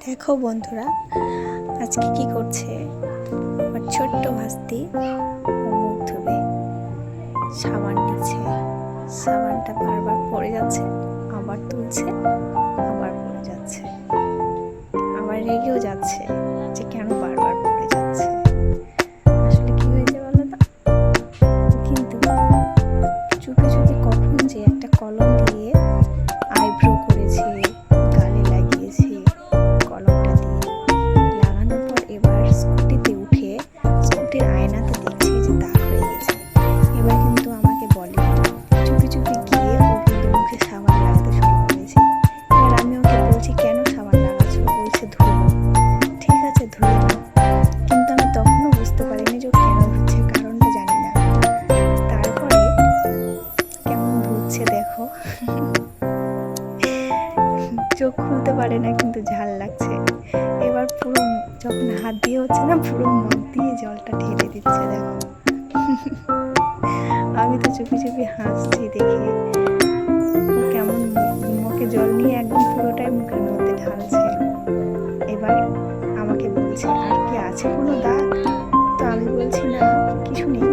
দেখো বন্ধুরা, আজকে কি করছে আমার ছোট্ট ভাস্তি। ও মুখ ধুবে, সাবান নিচ্ছে, সাবানটা বারবার পড়ে যাচ্ছে, আবার তুলছে, আবার পড়ে যাচ্ছে, আবার রেগেও যাচ্ছে যে কেন বারবার পড়ে যাচ্ছে। আসলে কি হয়েছে বলো তো? কিন্তু চুপি চুপি কখন যে একটা কলম দিয়ে আইব্রো করেছে, গালে লাগিয়েছে। কলমটা দিয়ে লাগানোর পর এবার স্কুটিতে উঠে স্কুটির আয়নাতে দেখছে যে দাগ হয়ে গেছে। এবার কিন্তু আমাকে বলে, চুপি চুপি গিয়ে ও কিন্তু মুখে সাবান লাগাতে শুরু করেছে। এবার আমি ওকে বলছি, কেন সাবান লাগাচ্ছ? বলছে ধুবো। ঠিক আছে, ধুয়ে নাও। কিন্তু আমি তখনও বুঝতে পারিনি যে ও কেন ধুচ্ছে, কারণটা জানি না। তারপরে কেমন ধুচ্ছে দেখো। চোখ খুলতে পারে না, কিন্তু ঝাল লাগছে। এবার পুরো যখন হাত দিয়ে হচ্ছে না, পুরো মুখ দিয়ে জলটা ঢেলে দিচ্ছে দেখো। আমি তো চুপি চুপি হাসছি দেখে। ও কেমন মুখে জল নিয়ে একদম পুরোটাই মুখের মধ্যে ঢালছে। এবার আমাকে বলছে, আর কি আছে কোনো দাগ? তো আমি বলছি না, কিছু নেই।